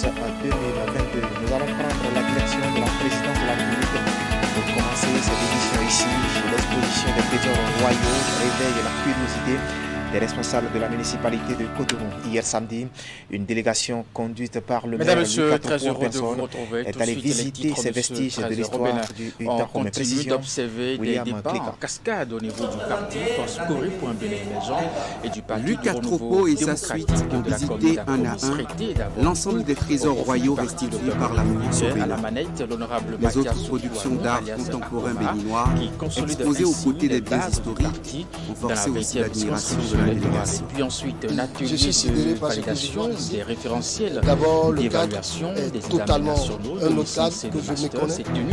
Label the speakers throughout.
Speaker 1: 2022. Nous allons prendre la direction de la présidence de la République pour commencer cette édition ici chez l'exposition des trésors royaux réveille la curiosité des responsables de la municipalité de Cotonou. Hier samedi, une délégation conduite par le maire Lucas Tropon est allée visiter ces vestiges de l'histoire du Utakome. Précision,
Speaker 2: d'observer des débats en cascade au niveau du parti Force Corée pour un Bénin émergent et du parti
Speaker 3: Lucas Tropon et sa suite ont visité un à un l'ensemble des trésors royaux restitués par la France au Bénin. Les autres productions d'art contemporain béninois exposées aux côtés des biens historiques ont forcé aussi l'admiration de la délégation.
Speaker 2: Puis ensuite un atelier de validation des référentiels d'évaluation des examens nationaux de licence et de master s'est tenu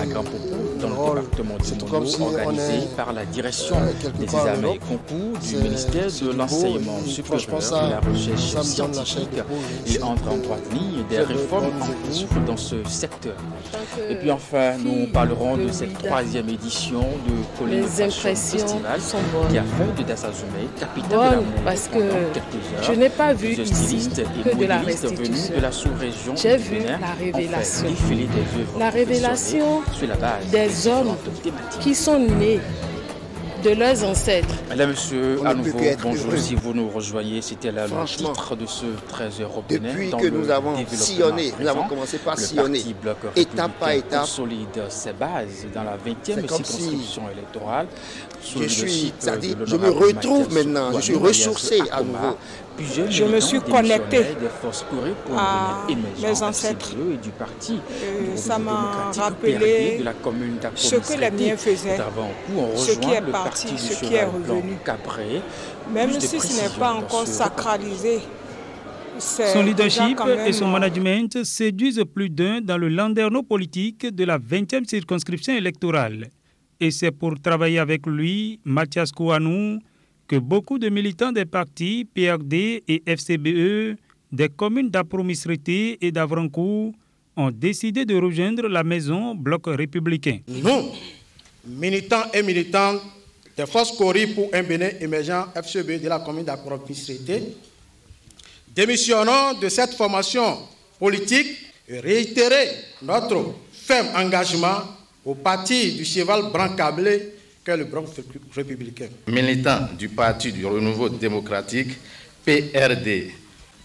Speaker 2: à Grand Popo dans le département de Mono, organisé par la direction des examens et concours du ministère de l'enseignement supérieur et de la recherche scientifique. Il entre en droite ligne des réformes en cours dans ce secteur. Et puis enfin, nous parlerons de cette troisième édition de Colline Fashion Festival qui a fait de Dassazumé capitale de la mode
Speaker 4: parce que je n'ai pas vu ici que de la restitution. J'ai vu la révélation. La révélation des hommes qui sont nés de leurs ancêtres.
Speaker 2: Mesdames, Messieurs, à nouveau, bonjour. Si vous nous rejoignez, c'était là le titre de ce 13 européen.
Speaker 5: Depuis que nous avons sillonné, nous avons commencé par sillonner, étape par étape,
Speaker 2: consolide ses bases dans la 20e circonscription électorale.
Speaker 5: Je me retrouve maintenant, je suis ressourcé à nouveau.
Speaker 4: Je me suis connecté à mes ancêtres. Ça m'a rappelé ce que les miens faisaient, ce qui est parti, ce qui est revenu. Même si ce n'est pas encore sacralisé.
Speaker 6: Son leadership et son management séduisent plus d'un dans le landerneau politique de la 20e circonscription électorale. Et c'est pour travailler avec lui, Mathias Kouanou, que beaucoup de militants des partis PRD et FCBE des communes d'Apromisrité et d'Avrancourt ont décidé de rejoindre la maison Bloc républicain.
Speaker 7: Nous, militants et militantes des Forces Corée pour un Bénin émergent FCBE de la commune d'Apromisrité, démissionnons de cette formation politique et réitérer notre ferme engagement au parti du cheval blanc câblé qu'est le Bloc républicain.
Speaker 8: Militants du Parti du Renouveau démocratique, PRD,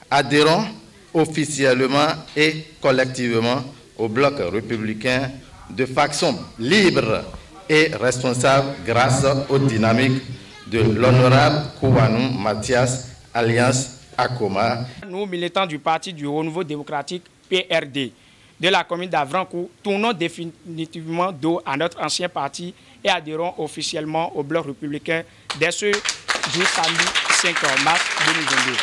Speaker 8: adhérons officiellement et collectivement au Bloc républicain de façon libre et responsable grâce aux dynamiques de l'honorable Kouanou Mathias, Alliance Akoma.
Speaker 9: Nous, militants du Parti du Renouveau démocratique, PRD, de la commune d'Avrancourt, tournons définitivement dos à notre ancien parti et adhérons officiellement au Bloc républicain dès ce jour samedi 5 mars 2022.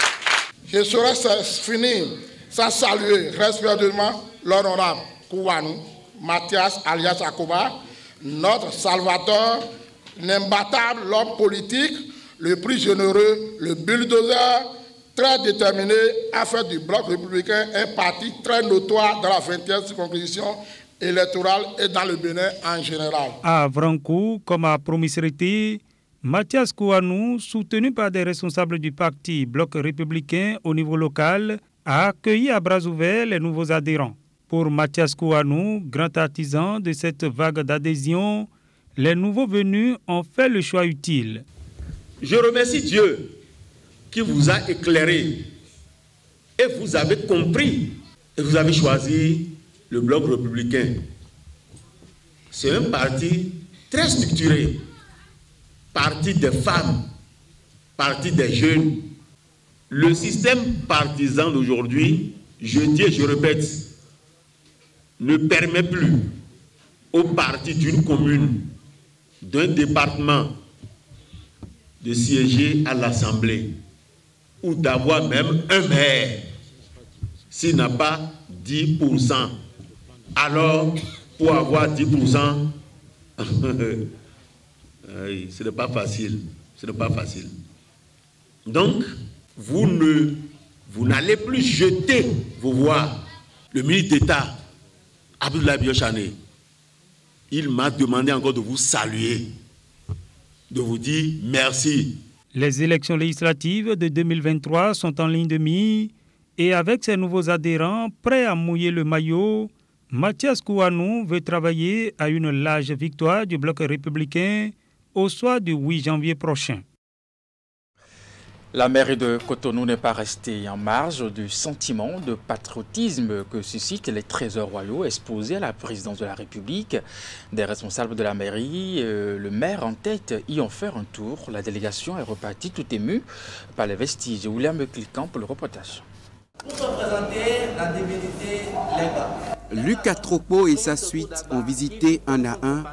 Speaker 10: Je saurais finir sans saluer respectueusement l'honorable Kouanou Mathias alias Akoba, notre salvateur, l'imbattable, l'homme politique, le plus généreux, le bulldozer, très déterminé à faire du Bloc républicain un parti très notoire dans la 20e circonscription électorale et dans le Bénin en général.
Speaker 6: À Avrancourt, comme à Promisrité, Mathias Kouanou, soutenu par des responsables du parti Bloc républicain au niveau local, a accueilli à bras ouverts les nouveaux adhérents. Pour Mathias Kouanou, grand artisan de cette vague d'adhésion, les nouveaux venus ont fait le choix utile.
Speaker 11: Je remercie Dieu qui vous a éclairé et vous avez compris et vous avez choisi le Bloc républicain. C'est un parti très structuré, parti des femmes, parti des jeunes. Le système partisan d'aujourd'hui, je dis et je répète, ne permet plus aux partis d'une commune, d'un département, de siéger à l'Assemblée ou d'avoir même un maire s'il n'a pas 10%. Alors, pour avoir 10%, ce n'est pas facile. Ce n'est pas facile. Donc, vous n'allez plus jeter vos voix. Le ministre d'État, Abdoulaye Biochane, il m'a demandé encore de vous saluer, de vous dire merci.
Speaker 6: Les élections législatives de 2023 sont en ligne de mire Et avec ses nouveaux adhérents prêts à mouiller le maillot, Mathias Kouanou veut travailler à une large victoire du bloc républicain au soir du 8 janvier prochain.
Speaker 2: La mairie de Cotonou n'est pas restée en marge du sentiment de patriotisme que suscitent les trésors royaux exposés à la présidence de la République. Des responsables de la mairie, le maire en tête, y ont fait un tour. La délégation est repartie tout émue par les vestiges. William Cliquant pour le reportage.
Speaker 12: Pour se présenter la divinité légale.
Speaker 3: Lucas Tropo et sa suite ont visité un à un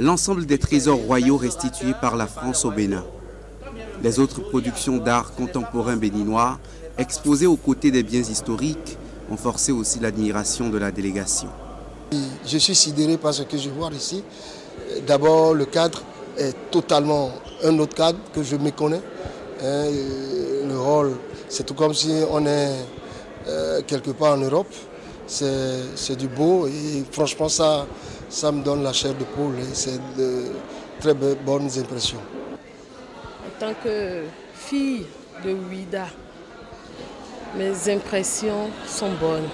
Speaker 3: l'ensemble des trésors royaux restitués par la France au Bénin. Les autres productions d'art contemporain béninois, exposées aux côtés des biens historiques, ont forcé aussi l'admiration de la délégation.
Speaker 5: Je suis sidéré par ce que je vois ici. D'abord, le cadre est totalement un autre cadre que je méconnais. Le rôle, c'est tout comme si on est quelque part en Europe. C'est du beau et franchement, ça me donne la chair de poule et c'est de très bonnes impressions.
Speaker 13: En tant que fille de Ouida, mes impressions sont bonnes.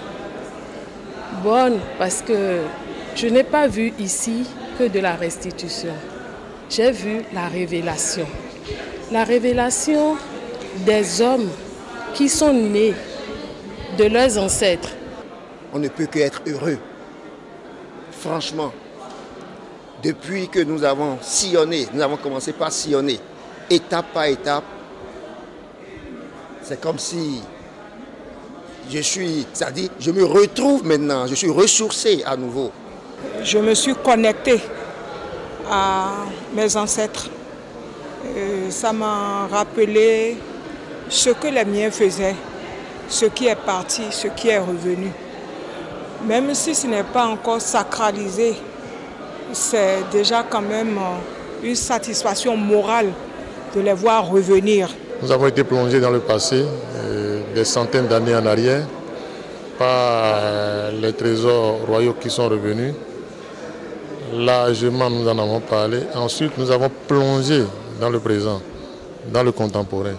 Speaker 13: Bonnes parce que je n'ai pas vu ici que de la restitution. J'ai vu la révélation. La révélation des hommes qui sont nés de leurs ancêtres.
Speaker 5: On ne peut qu'être heureux. Franchement, depuis que nous avons sillonné, nous avons commencé par sillonner, étape par étape, c'est comme si je me retrouve maintenant, je suis ressourcé à nouveau.
Speaker 4: Je me suis connecté à mes ancêtres. Ça m'a rappelé ce que les miens faisaient, ce qui est parti, ce qui est revenu. Même si ce n'est pas encore sacralisé, c'est déjà quand même une satisfaction morale de les voir revenir.
Speaker 14: Nous avons été plongés dans le passé, des centaines d'années en arrière, par les trésors royaux qui sont revenus. Largement, nous en avons parlé. Ensuite, nous avons plongé dans le présent, dans le contemporain.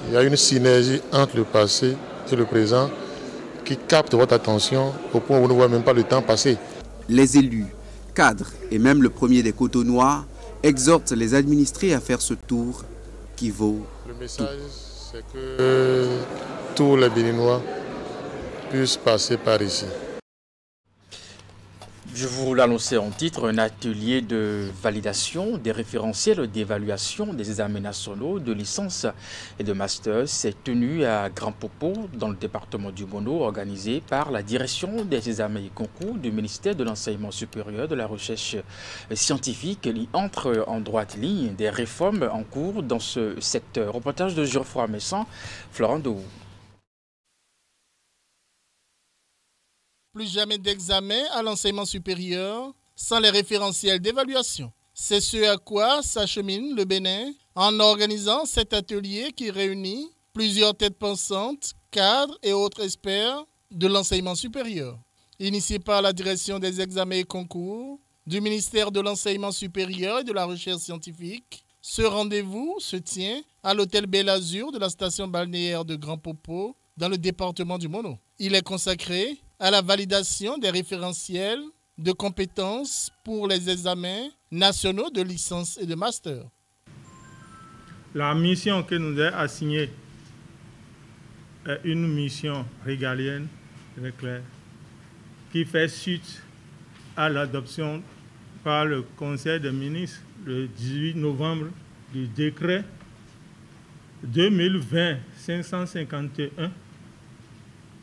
Speaker 14: Il y a une synergie entre le passé et le présent qui capte votre attention au point où vous ne voyez même pas le temps passer.
Speaker 3: Les élus, cadres et même le premier des Cotonois exhortent les administrés à faire ce tour qui vaut
Speaker 14: Le message, c'est que tous les Béninois puissent passer par ici.
Speaker 2: Je vous l'annonçais en titre, un atelier de validation des référentiels d'évaluation des examens nationaux de licence et de master s'est tenu à Grand Popo dans le département du Bono, organisé par la direction des examens et concours du ministère de l'Enseignement supérieur de la recherche scientifique. Il entre en droite ligne des réformes en cours dans ce secteur. Reportage de Geoffroy Messan, Florent Dou.
Speaker 15: Plus jamais d'examen à l'enseignement supérieur sans les référentiels d'évaluation. C'est ce à quoi s'achemine le Bénin en organisant cet atelier qui réunit plusieurs têtes pensantes, cadres et autres experts de l'enseignement supérieur. Initié par la direction des examens et concours du ministère de l'Enseignement supérieur et de la recherche scientifique, ce rendez-vous se tient à l'hôtel Bel Azur de la station balnéaire de Grand Popo dans le département du Mono. Il est consacré à la validation des référentiels de compétences pour les examens nationaux de licence et de master.
Speaker 16: La mission que nous est assignée est une mission régalienne, très claire, qui fait suite à l'adoption par le Conseil des ministres le 18 novembre du décret 2020-551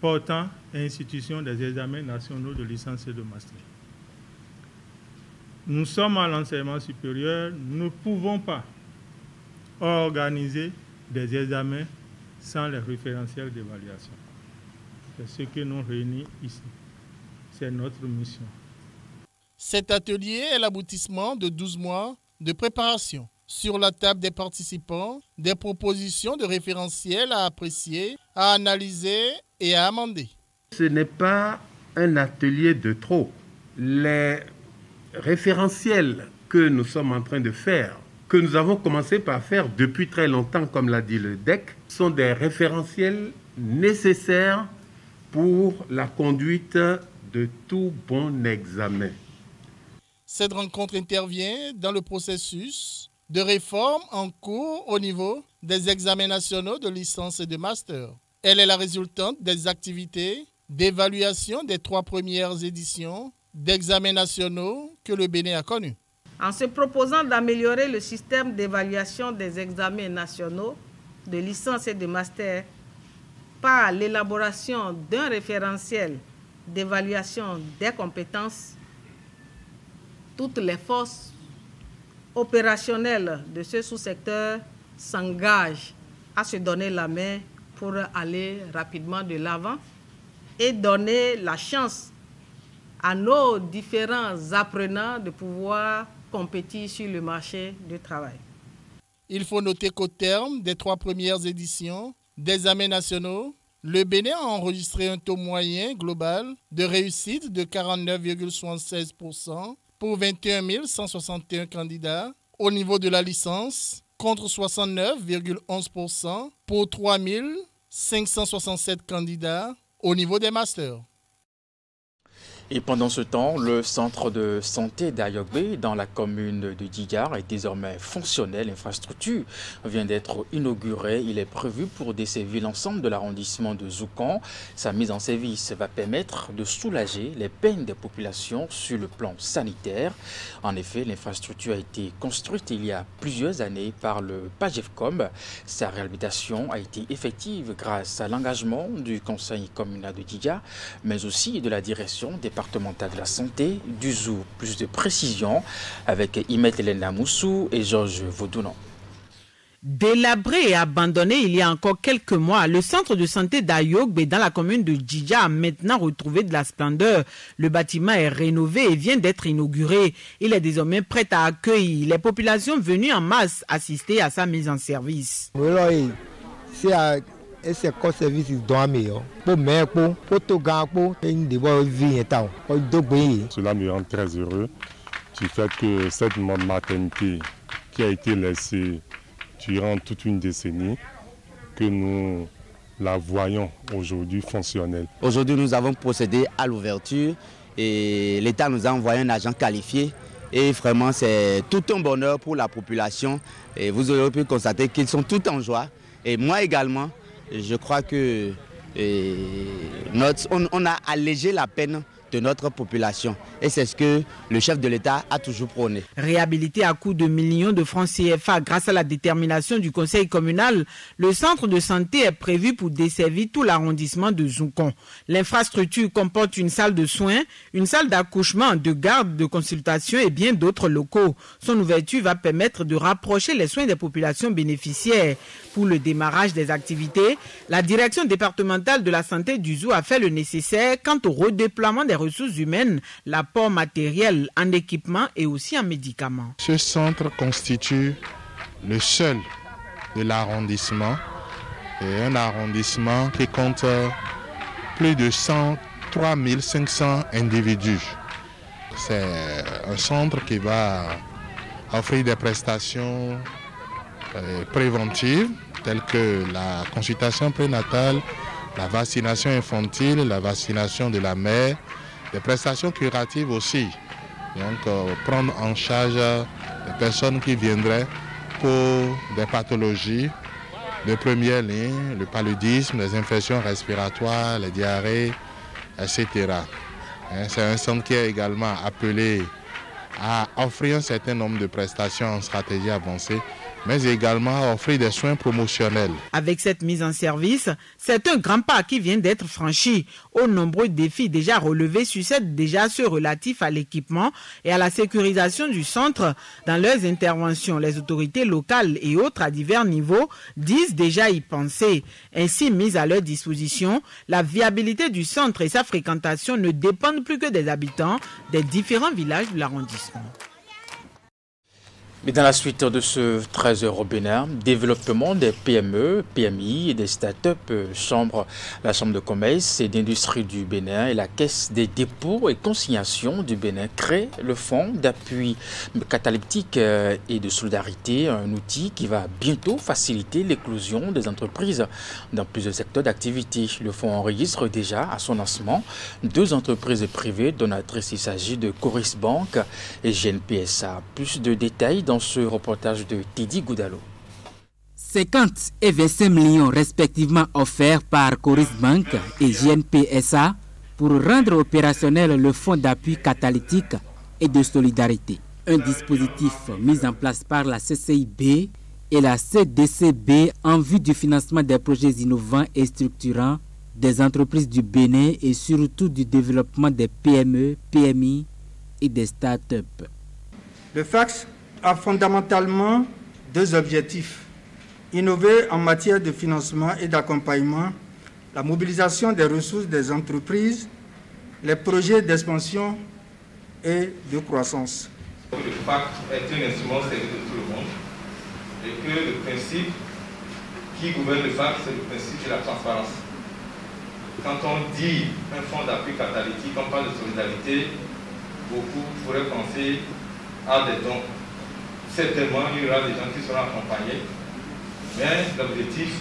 Speaker 16: portant institution des examens nationaux de licence et de master. Nous sommes à l'enseignement supérieur, nous ne pouvons pas organiser des examens sans les référentiels d'évaluation. C'est ce que nous réunit ici. C'est notre mission.
Speaker 15: Cet atelier est l'aboutissement de 12 mois de préparation. Sur la table des participants, des propositions de référentiels à apprécier, à analyser et à amender.
Speaker 17: Ce n'est pas un atelier de trop. Les référentiels que nous sommes en train de faire que nous avons commencé par faire depuis très longtemps, comme l'a dit le DEC, sont des référentiels nécessaires pour la conduite de tout bon examen.
Speaker 15: Cette rencontre intervient dans le processus de réforme en cours au niveau des examens nationaux de licence et de master. Elle est la résultante des activités d'évaluation des 3 premières éditions d'examens nationaux que le Bénin a connues.
Speaker 18: En se proposant d'améliorer le système d'évaluation des examens nationaux de licence et de master par l'élaboration d'un référentiel d'évaluation des compétences, toutes les forces opérationnelles de ce sous-secteur s'engagent à se donner la main pour aller rapidement de l'avant et donner la chance à nos différents apprenants de pouvoir compétir sur le marché du travail.
Speaker 15: Il faut noter qu'au terme des 3 premières éditions d'examens nationaux, le Bénin a enregistré un taux moyen global de réussite de 49,76% pour 21 161 candidats au niveau de la licence, contre 69,11% pour 3 567 candidats au niveau des masters.
Speaker 2: Et pendant ce temps, le centre de santé d'Ayogbe dans la commune de Djidja est désormais fonctionnel. L'infrastructure vient d'être inaugurée. Il est prévu pour desservir l'ensemble de l'arrondissement de Zoukan. Sa mise en service va permettre de soulager les peines des populations sur le plan sanitaire. En effet, l'infrastructure a été construite il y a plusieurs années par le PAGEFCOM. Sa réhabilitation a été effective grâce à l'engagement du conseil communal de Djidja, mais aussi de la direction départementale de la santé du Zou. Plus de précisions avec Imet Elena Moussou et Georges Vaudounan.
Speaker 19: Délabré et abandonné il y a encore quelques mois, le centre de santé d'Ayogbe dans la commune de Djidja a maintenant retrouvé de la splendeur. Le bâtiment est rénové et vient d'être inauguré. Il est désormais prêt à accueillir les populations venues en masse assister à sa mise en service.
Speaker 14: Cela me rend très heureux du fait que cette maternité qui a été laissée durant toute une décennie, que nous la voyons aujourd'hui fonctionnelle.
Speaker 20: Aujourd'hui, nous avons procédé à l'ouverture et l'État nous a envoyé un agent qualifié. Et vraiment, c'est tout un bonheur pour la population. Et vous aurez pu constater qu'ils sont tout en joie. Et moi également, je crois que on a allégé la peine de notre population. Et c'est ce que le chef de l'État a toujours prôné.
Speaker 19: Réhabilité à coût de millions de francs CFA grâce à la détermination du conseil communal, le centre de santé est prévu pour desservir tout l'arrondissement de Zoukan. L'infrastructure comporte une salle de soins, une salle d'accouchement, de garde, de consultation et bien d'autres locaux. Son ouverture va permettre de rapprocher les soins des populations bénéficiaires. Pour le démarrage des activités, la direction départementale de la santé du Zou a fait le nécessaire quant au redéploiement des ressources humaines, l'apport matériel en équipement et aussi en médicaments.
Speaker 21: Ce centre constitue le seul de l'arrondissement, et un arrondissement qui compte plus de 103 500 individus. C'est un centre qui va offrir des prestations préventives telles que la consultation prénatale, la vaccination infantile, la vaccination de la mère, des prestations curatives aussi. Donc prendre en charge les personnes qui viendraient pour des pathologies de première ligne, le paludisme, les infections respiratoires, les diarrhées, etc. C'est un centre qui est également appelé à offrir un certain nombre de prestations en stratégie avancée, mais également à offrir des soins promotionnels.
Speaker 19: Avec cette mise en service, c'est un grand pas qui vient d'être franchi. Aux nombreux défis déjà relevés succèdent déjà ceux relatifs à l'équipement et à la sécurisation du centre. Dans leurs interventions, les autorités locales et autres à divers niveaux disent déjà y penser. Ainsi mise à leur disposition, la viabilité du centre et sa fréquentation ne dépendent plus que des habitants des différents villages de l'arrondissement.
Speaker 2: Mais dans la suite de ce 13h au Bénin, développement des PME, PMI et des start-up, la Chambre de commerce et d'industrie du Bénin et la Caisse des dépôts et consignations du Bénin créent le fonds d'appui catalytique et de solidarité, un outil qui va bientôt faciliter l'éclosion des entreprises dans plusieurs secteurs d'activité. Le fonds enregistre déjà à son lancement 2 entreprises privées donatrices. Il s'agit de Coris Bank et GNPSA. Plus de détails dans ce reportage de Tidi Goudalo.
Speaker 1: 50 et 25 millions respectivement offerts par Coris Bank et GNPSA pour rendre opérationnel le fonds d'appui catalytique et de solidarité. Un dispositif mis en place par la CCIB et la CDCB en vue du financement des projets innovants et structurants des entreprises du Bénin et surtout du développement des PME, PMI et des start-up.
Speaker 22: Le FACS a fondamentalement 2 objectifs. Innover en matière de financement et d'accompagnement, la mobilisation des ressources des entreprises, les projets d'expansion et de croissance.
Speaker 23: Le FACS est un instrument servi de tout le monde et que le principe qui gouverne le FACS, c'est le principe de la transparence. Quand on dit un fonds d'appui catalytique, on parle de solidarité, beaucoup pourraient penser à des dons. Certainement, il y aura des gens qui seront accompagnés, mais l'objectif,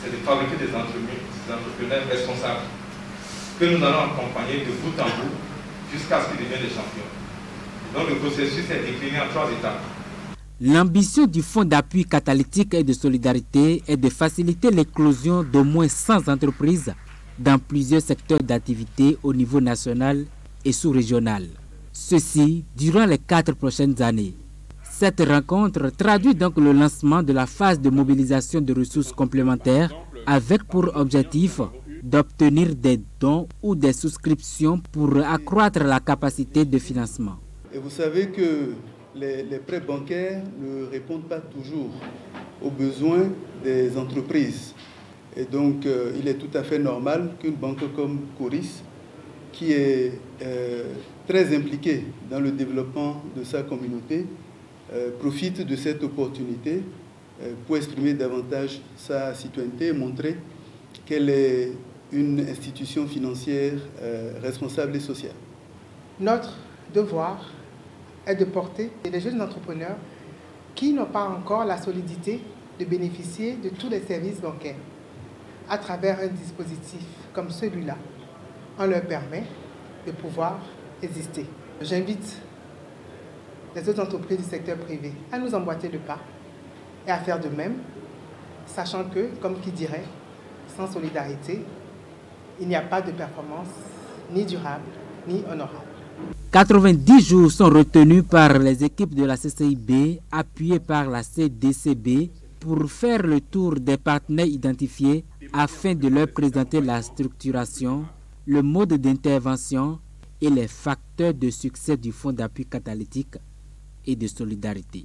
Speaker 23: c'est de fabriquer des entrepreneurs responsables que nous allons accompagner de bout en bout jusqu'à ce qu'ils deviennent des champions. Donc le processus est décliné en 3 étapes.
Speaker 1: L'ambition du fonds d'appui catalytique et de solidarité est de faciliter l'éclosion d'au moins 100 entreprises dans plusieurs secteurs d'activité au niveau national et sous-régional. Ceci durant les 4 prochaines années. Cette rencontre traduit donc le lancement de la phase de mobilisation de ressources complémentaires avec pour objectif d'obtenir des dons ou des souscriptions pour accroître la capacité de financement.
Speaker 24: Et vous savez que les prêts bancaires ne répondent pas toujours aux besoins des entreprises. Et donc, il est tout à fait normal qu'une banque comme Coris, qui est très impliquée dans le développement de sa communauté, profite de cette opportunité pour exprimer davantage sa citoyenneté et montrer qu'elle est une institution financière responsable et sociale.
Speaker 25: Notre devoir est de porter les jeunes entrepreneurs qui n'ont pas encore la solidité de bénéficier de tous les services bancaires. À travers un dispositif comme celui-là, on leur permet de pouvoir exister. J'invite les autres entreprises du secteur privé à nous emboîter le pas et à faire de même, sachant que, comme qui dirait, sans solidarité, il n'y a pas de performance ni durable ni honorable.
Speaker 1: 90 jours sont retenus par les équipes de la CCIB appuyées par la CDCB pour faire le tour des partenaires identifiés afin de leur présenter la structuration, le mode d'intervention et les facteurs de succès du fonds d'appui catalytique et de solidarité.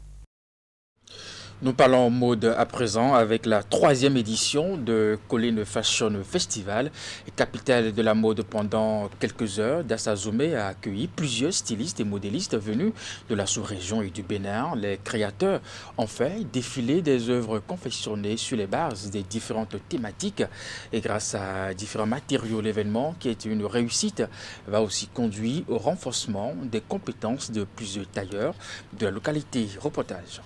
Speaker 2: Nous parlons mode à présent avec la 3e édition de Colline Fashion Festival. Capitale de la mode pendant quelques heures, Dassazoume a accueilli plusieurs stylistes et modélistes venus de la sous-région et du Bénin. Les créateurs ont fait défiler des œuvres confectionnées sur les bases des différentes thématiques et grâce à différents matériaux. L'événement, qui est une réussite, va aussi conduire au renforcement des compétences de plusieurs tailleurs de la localité. Reportage.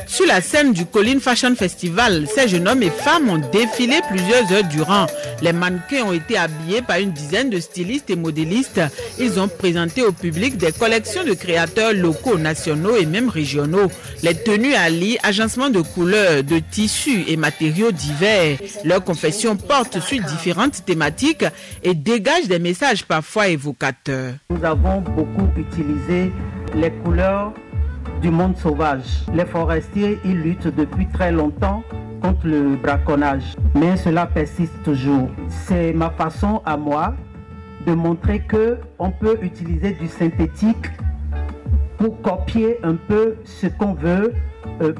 Speaker 19: Sur la scène du Colline Fashion Festival, ces jeunes hommes et femmes ont défilé plusieurs heures durant. Les mannequins ont été habillés par une dizaine de stylistes et modélistes. Ils ont présenté au public des collections de créateurs locaux, nationaux et même régionaux. Les tenues allient agencement de couleurs, de tissus et matériaux divers. Leurs confections portent sur différentes thématiques et dégagent des messages parfois évocateurs.
Speaker 26: Nous avons beaucoup utilisé les couleurs du monde sauvage. Les forestiers, ils luttent depuis très longtemps contre le braconnage, mais cela persiste toujours. C'est ma façon à moi de montrer que on peut utiliser du synthétique pour copier un peu ce qu'on veut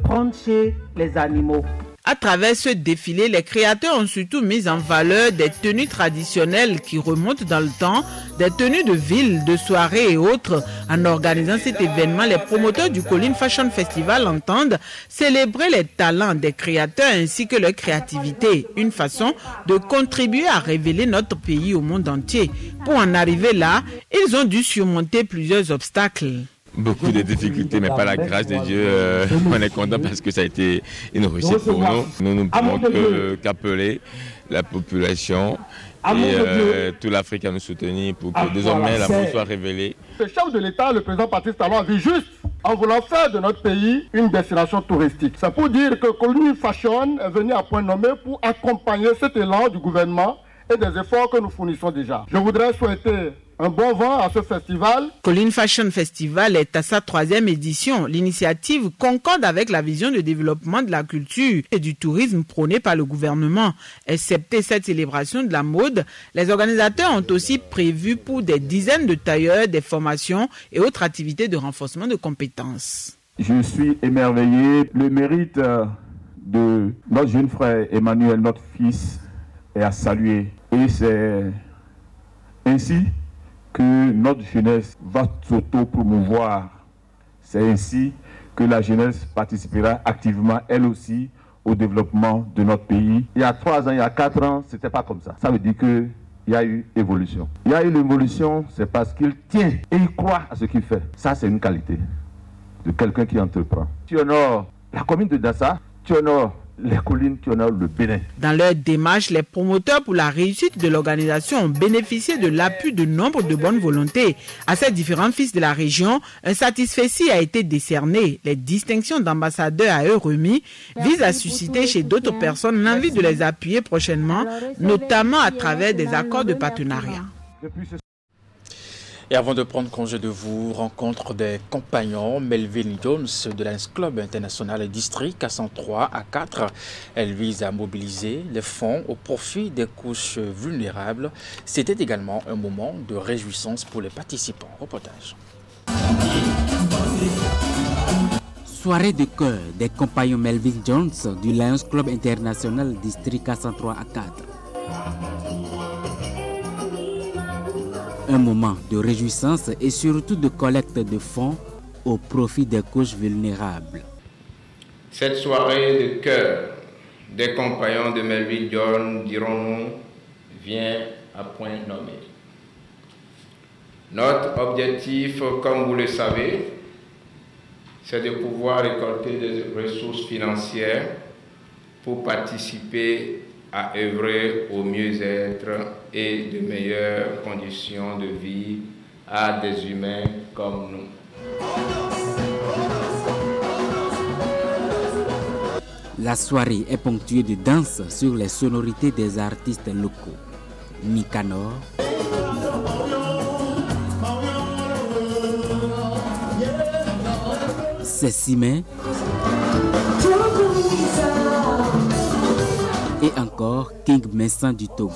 Speaker 26: prendre chez les animaux.
Speaker 19: À travers ce défilé, les créateurs ont surtout mis en valeur des tenues traditionnelles qui remontent dans le temps, des tenues de ville, de soirée et autres. En organisant cet événement, les promoteurs du Colline Fashion Festival entendent célébrer les talents des créateurs ainsi que leur créativité, une façon de contribuer à révéler notre pays au monde entier. Pour en arriver là, ils ont dû surmonter plusieurs obstacles.
Speaker 6: Beaucoup de difficultés, mais par la grâce de Dieu, on est content parce que ça a été une réussite pour nous. Nous ne pouvons qu'appeler la population et toute l'Afrique à nous soutenir pour que désormais la mode soit révélée.
Speaker 7: Le chef de l'État, le président Patrice Talon, a vu juste en voulant faire de notre pays une destination touristique. C'est pour dire que Colline Fashion est venu à point nommé pour accompagner cet élan du gouvernement et des efforts que nous fournissons déjà. Je voudrais souhaiter un bon vent à ce festival.
Speaker 19: Colline Fashion Festival est à sa 3e édition. L'initiative concorde avec la vision de développement de la culture et du tourisme prônée par le gouvernement. Excepté cette célébration de la mode, les organisateurs ont aussi prévu pour des dizaines de tailleurs des formations et autres activités de renforcement de compétences.
Speaker 8: Je suis émerveillé. Le mérite de notre jeune frère Emmanuel, notre fils, est à saluer. Et c'est ainsi que notre jeunesse va s'auto-promouvoir. C'est ainsi que la jeunesse participera activement, elle aussi, au développement de notre pays. Il y a 3 ans, il y a 4 ans, ce n'était pas comme ça. Ça veut dire qu'il y a eu évolution. Il y a eu l'évolution, c'est parce qu'il tient et il croit à ce qu'il fait. Ça, c'est une qualité de quelqu'un qui entreprend. Tu honores la commune de Dassa, tu honores les collines qui honorent le Bénin.
Speaker 19: Dans leur démarche, les promoteurs pour la réussite de l'organisation ont bénéficié de l'appui de nombre de bonnes volontés. À ces différents fils de la région, un satisfecit a été décerné. Les distinctions d'ambassadeurs à eux remis visent à susciter chez d'autres personnes l'envie de les appuyer prochainement, notamment à travers des accords de partenariat.
Speaker 2: Et avant de prendre congé de vous, rencontre des compagnons Melvin Jones de Lions Club International District A103 A4. Elle vise à mobiliser les fonds au profit des couches vulnérables. C'était également un moment de réjouissance pour les participants. Reportage.
Speaker 1: Soirée de cœur des compagnons Melvin Jones du Lions Club International District A103 A4. Un moment de réjouissance et surtout de collecte de fonds au profit des couches vulnérables.
Speaker 9: Cette soirée de cœur des compagnons de Melvin Jones, dirons-nous, vient à point nommé. Notre objectif, comme vous le savez, c'est de pouvoir récolter des ressources financières pour participer à œuvrer au mieux-être et de meilleures conditions de vie à des humains comme nous.
Speaker 1: La soirée est ponctuée de danse sur les sonorités des artistes locaux. Nicanor, Sessime et encore King Messan du Togo.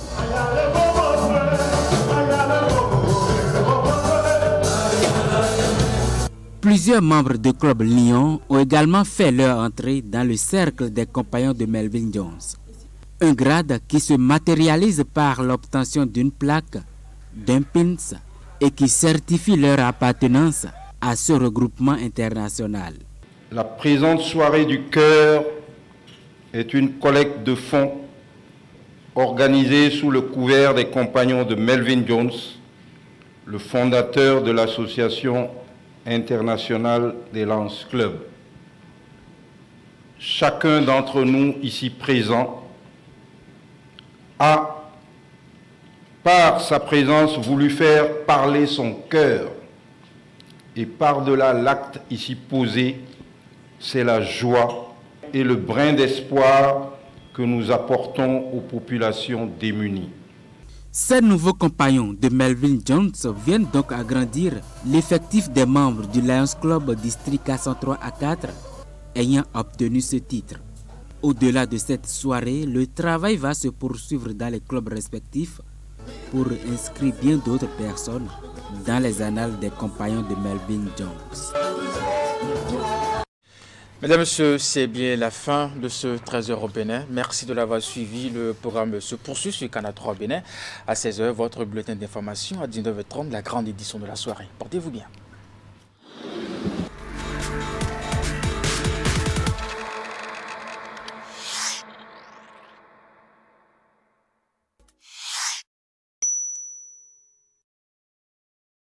Speaker 1: Plusieurs membres du club Lyon ont également fait leur entrée dans le cercle des compagnons de Melvin Jones. Un grade qui se matérialise par l'obtention d'une plaque, d'un pins et qui certifie leur appartenance à ce regroupement international.
Speaker 9: La présente soirée du cœur est une collecte de fonds organisée sous le couvert des compagnons de Melvin Jones, le fondateur de l'association internationale des Lions Club. Chacun d'entre nous ici présent a, par sa présence, voulu faire parler son cœur. Et par-delà l'acte ici posé, c'est la joie et le brin d'espoir que nous apportons aux populations démunies.
Speaker 1: Ces nouveaux compagnons de Melvin Jones viennent donc agrandir l'effectif des membres du Lions Club District A103 A4 ayant obtenu ce titre. Au-delà de cette soirée, le travail va se poursuivre dans les clubs respectifs pour inscrire bien d'autres personnes dans les annales des compagnons de Melvin Jones.
Speaker 2: Mesdames, Messieurs, c'est bien la fin de ce 13h au Bénin. Merci de l'avoir suivi. Le programme se poursuit sur Canal 3 Bénin. À 16h, votre bulletin d'information. À 19h30, la grande édition de la soirée. Portez-vous bien.